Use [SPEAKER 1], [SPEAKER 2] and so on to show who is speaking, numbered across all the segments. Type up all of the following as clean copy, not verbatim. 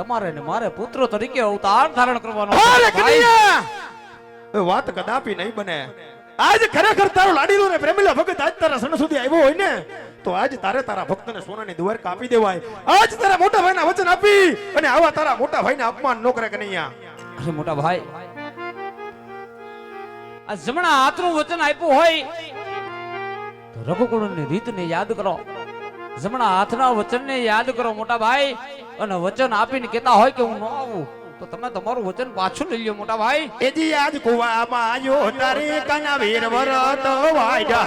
[SPEAKER 1] તમારે ને મારે પુત્ર તરીકે અવતાર ધારણ કરવાનો છે.
[SPEAKER 2] અરે
[SPEAKER 1] ભાઈ,
[SPEAKER 2] કનૈયા એ વાત કદાપી નહીં બને. આજ ખરેખર તારો લાડીલો ને પ્રેમીલો ભગત આજ તારા સણ સુધી આવ્યો હોય ને તો આજ તારે તારા ભક્તને સોનાની દુવાર કાપી દેવાય. આજ તારા મોટા ભાઈના વચન આપી અને આવા તારા મોટા ભાઈને અપમાન ન કરે કનૈયા.
[SPEAKER 1] અરે મોટા ભાઈ, આ જમણા હાથનું વચન આપ્યું હોય તો રઘુકુળની રીતને યાદ કરો, જમણા હાથના વચનને યાદ કરો મોટા ભાઈ. અને વચન આપીને કહેતા હોય કે હું ન આવું તો તમે તમારું વચન પાછું લઈ લ્યો મોટા ભાઈ.
[SPEAKER 2] એજી આજ કુવામાં આયો તારી કના વીર વરત વાજા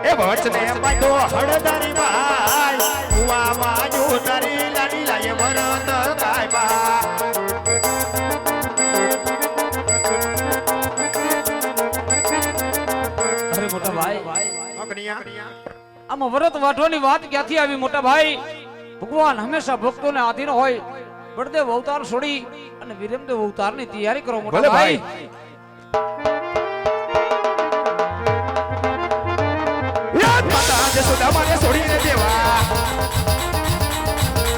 [SPEAKER 2] એ વચને પાડો હળદારી ભાઈ કુવામાં આયો તારી લાડી લાય વરત કાયબા.
[SPEAKER 1] અરે મોટા ભાઈ,
[SPEAKER 2] કનૈયા
[SPEAKER 1] આમાં વ્રત વાઢવાની વાત ક્યાંથી આવી મોટા ભાઈ? ભગવાન હંમેશા ભક્તોને આધીન હોય. બળદેવ અવતાર છોડી અને વિરમદેવ અવતારની તૈયારી કરો મોટા
[SPEAKER 2] ભલે
[SPEAKER 1] ભાઈ.
[SPEAKER 2] યાદ માતા જસોદા મારે છોડીને દેવા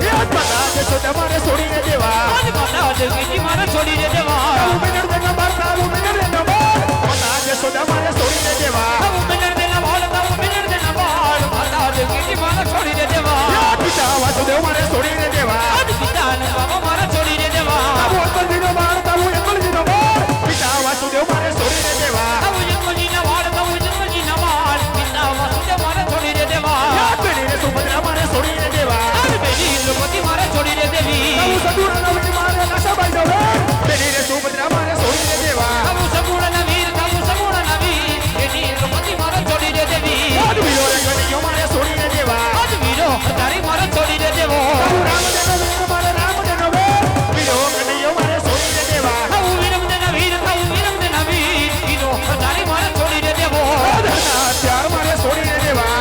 [SPEAKER 2] યાદ માતા જસોદા મારે છોડીને દેવા
[SPEAKER 1] આજ માતા જગીજી મારે છોડીને દેવા.
[SPEAKER 2] ઉમેર દેના માતા ઉમેર દેના માતા જસોદા મારે છોડીને દેવા
[SPEAKER 1] ઉમેર દેના બાળ ઉમેર દેના બાળ માતા જગીજી મારે છોડીને દેવા.
[SPEAKER 2] યાદ પિતા વાસુદેવ મારે છોડીને દેવા
[SPEAKER 1] આજ પિતા અને બાબા મારે છોડીને દેવા.
[SPEAKER 2] તાબુ અંતરજીનો બાળ તાબુ એકલજીનો બાળ પિતા વાસુદેવ મારે છોડીને દેવા
[SPEAKER 1] તાબુ જન્મજીના બાળ તાબુ જન્મજીના બાળ પિતા વાસુદેવ મારે છોડીને દેવા.
[SPEAKER 2] યાદ બેડીને સુભદ્રા મારે છોડીને દેવા
[SPEAKER 1] આજ બેટી દ્રૌપદી મારે છોડીને દેવી.
[SPEAKER 2] તાબુ સદુરના વીર મારે નાશાબાઈ દવે બેડીને સુભદ્રા મારે છોડીને દેવા
[SPEAKER 1] તાબુ સગુણના વીર તાબુ સગુણના વીર બેટી દ્રૌપદી મારે છોડીને દેવી.
[SPEAKER 2] યાદ વીરો રે કનૈયો મારે છોડીને દેવા
[SPEAKER 1] આજ વીરો હજારી મારે છોડીને દેવો.
[SPEAKER 2] તાબુ રામદેવનો વીર મારે રામદેવનો વીર વીરો કનૈયો મારે છોડીને દેવા
[SPEAKER 1] તાબુ વિરમદેના વીર તાબુ વિરમદેના વીર વીરો હજારી મારે છોડીને દેવો.
[SPEAKER 2] રાધાના ત્યાર મારે છોડીને દેવા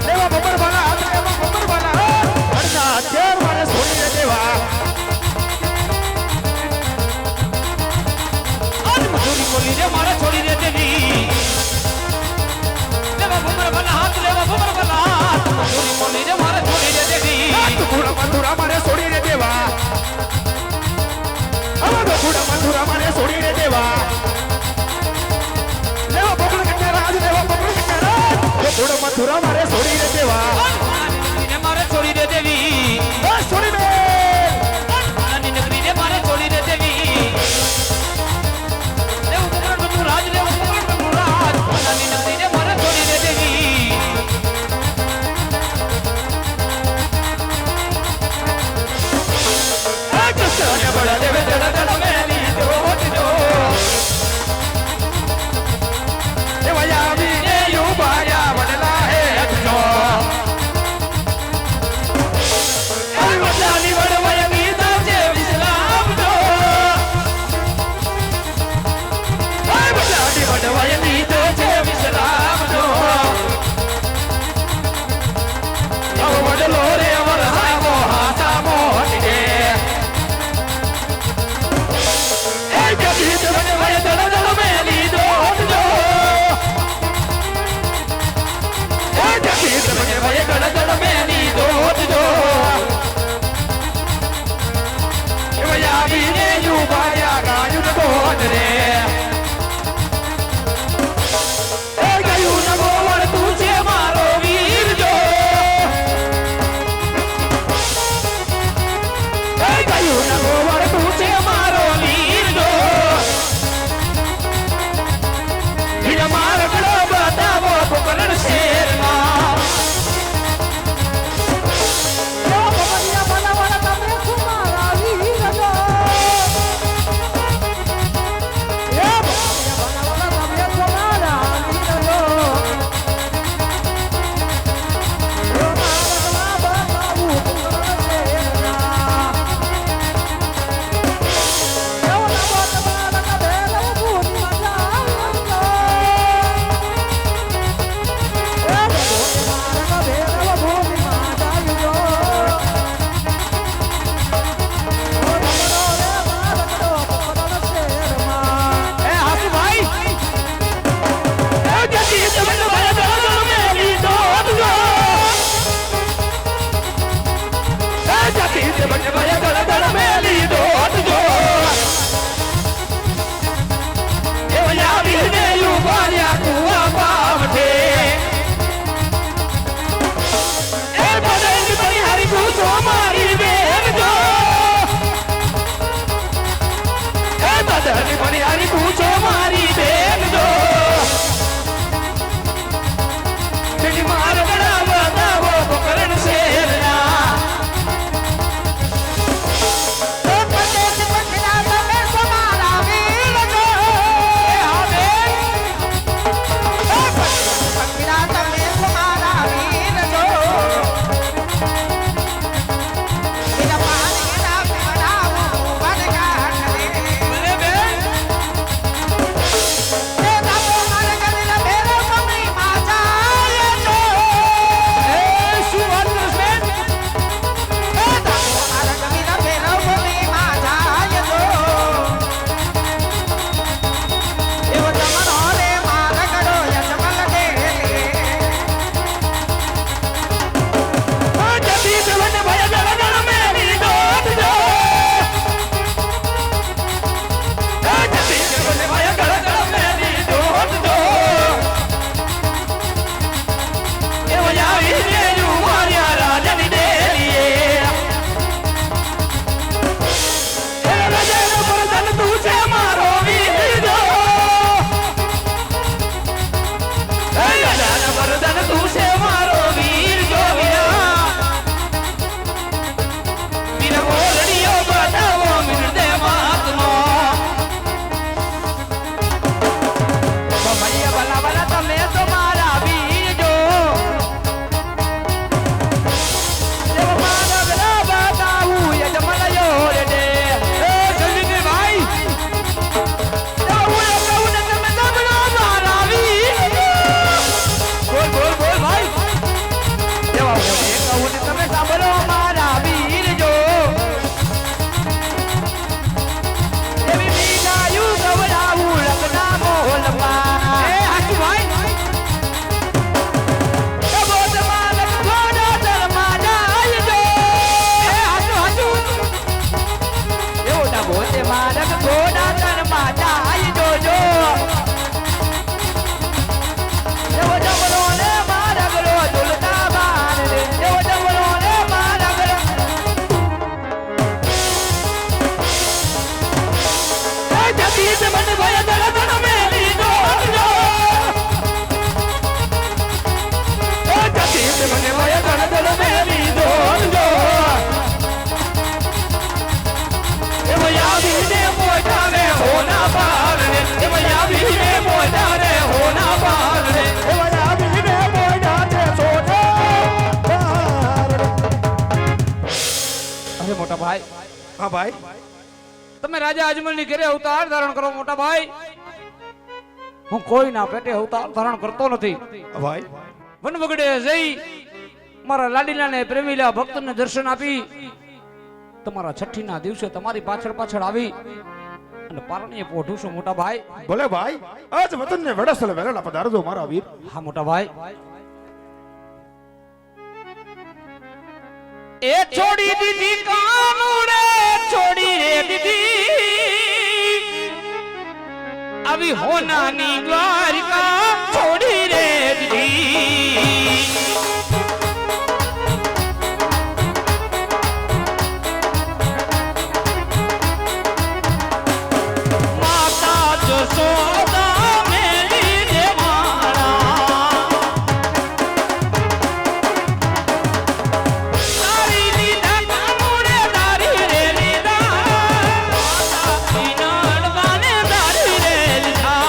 [SPEAKER 2] દેવા બબર વાલા હાથ દેવા બબર વાલા હરના ત્યાર મારે છોડીને દેવા
[SPEAKER 1] આજ મજૂરી બોલીને મારે છોડીને દેવી. લેવા ભમર ભલા હાથ લેવા ભમર ભલા હાથ મજૂરી બોલીને મારે છોડીને દેવી.
[SPEAKER 2] ટુકડા મથુરા મારે છોડીને દેવા આવા ટુકડા મથુરા મારે છોડીને દેવા દેવા બબલ કન્યા રાજ દેવા બબલ કન્યા રાજ ટુકડા મથુરા મારે છોડીને દેવા
[SPEAKER 1] આજ મારાની મારે છોડીને દેવી.
[SPEAKER 2] બસ છોડી દે
[SPEAKER 1] આજ મારાની નગરીને મારે છોડીને દેવી. લેવું ભમર ભમર રાજ લેવું ભમર ભમર રાજ મારાની નગરીને મારે છોડીને દેવી.
[SPEAKER 2] આ કૃષ્ણ બળ દેવે જળ જળ મેલી જોજો દેવા આવીને યુબાયા વડલા હે અજજો આ
[SPEAKER 1] દાદાની મણિયારી પૂછો મારી બેન જો તેની માર ગળા બતાવો કરણ શેરના મોટા ભાઈ
[SPEAKER 2] હા ભાઈ
[SPEAKER 1] તમે રાજા અજમલ ની ઘરે અવતાર ધારણ કરો મોટા ભાઈ હું કોઈના પેટે અવતાર ધારણ કરતો નથી
[SPEAKER 2] ભાઈ
[SPEAKER 1] વનવગડે જઈ મારા લાડીલાને પ્રેમીલા ભક્તને દર્શન આપી તમારા છઠ્ઠી ના દિવસે તમારી પાછળ પાછળ આવી અને પારણીએ પોઢું છું મોટા ભાઈ
[SPEAKER 2] ભલે ભાઈ આજ વતન ને વેડસલ વેલેલા પધારજો મારા વીર
[SPEAKER 1] હા મોટા ભાઈ એ છોડી દીધી કાનુડે છોડી રે દીધી આવી હોનાની દ્વારિકા છોડી રે દીધી માતા જશોદા મેલી દે મારા તારી લીધા કાનુડે તારી રે લીધા માતા વિનડવાને તારી રે લીધા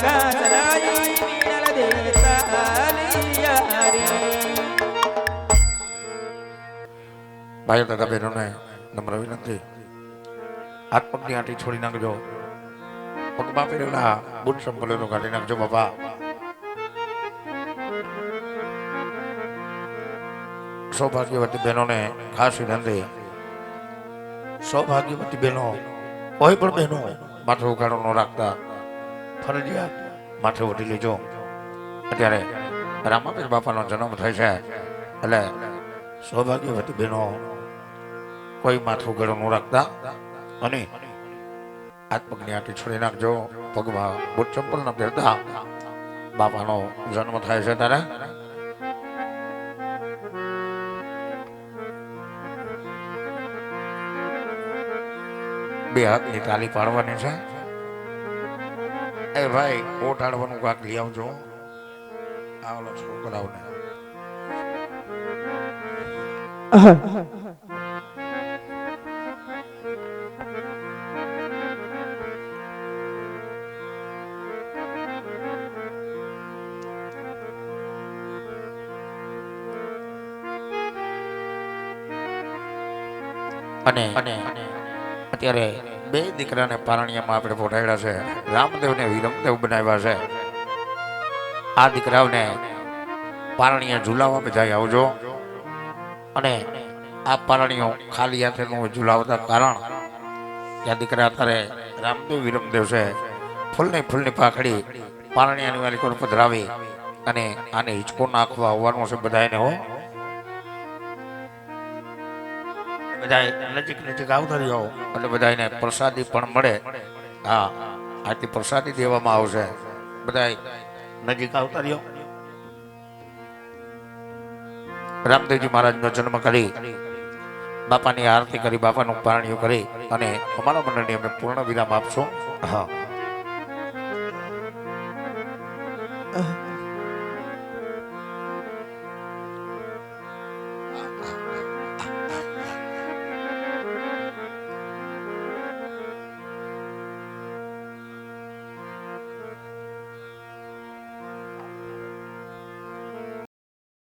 [SPEAKER 3] કાસલાઈ મીણલ દેતા લિયા રે.
[SPEAKER 4] ભાઈઓ તથા બહેનોને નમ્ર વિનંતી, હાથ પગની આંટી છોડી નાખજો. પગમાં પહેરેલા બુટ સંપલેલો કાઢી નાખજો બાપા. સૌભાગ્યવતી બહેનોને ખાસ વિનંતી, સૌભાગ્યવતી બહેનો કોઈ પણ બહેનો માથે ઉઘાડો ન રાખતા ફરજિયાત માથે ઓઢી લેજો. અત્યારે રામાપીર બાપાનો જન્મ થાય છે એટલે સૌભાગ્યવતી બહેનો કોઈ માથું ઉઘાડો ન રાખતા અને હાથ પગની આંટી છોડી નાખજો. પગમાં બુટ ચંપલ ન પહેરતા બાપાનો જન્મ થાય છે ત્યારે બે હાથની તાલી પાડવાની છે. એ ભાઈ ઓટાડવાનું કાક લઈ આવજો. આવલો છોકરાઓને અને અત્યારે બે દીકરાને પારણિયામાં આપણે પોઢાડ્યા છે. રામદેવ ને વિરમદેવ બનાવ્યા છે. આ દીકરાઓને પારણિયા ઝુલાવા બધા આવજો. અને આ પારણીઓ ખાલી હાથે નો ઝુલાવતા કારણ કે આ દીકરા અત્યારે રામદેવ વિરમદેવ છે. ફૂલની પાખડી પારણિયાની વાલી કોર પધરાવી અને આને હિંચકો નાખવા આવવાનો છે બધાને. હો બધા નજીક આવતા રહ્યો એટલે બધાને પ્રસાદી પણ મળે. હા, આથી પ્રસાદી દેવામાં આવશે. બધા નજીક આવતા રહ્યો. રામદેવજી મહારાજનો જન્મ કરી બાપાની આરતી કરી બાપાનું પારણિયું કરી અને અમારા મંડળની અમે પૂર્ણ વિરામ આપશું. હા,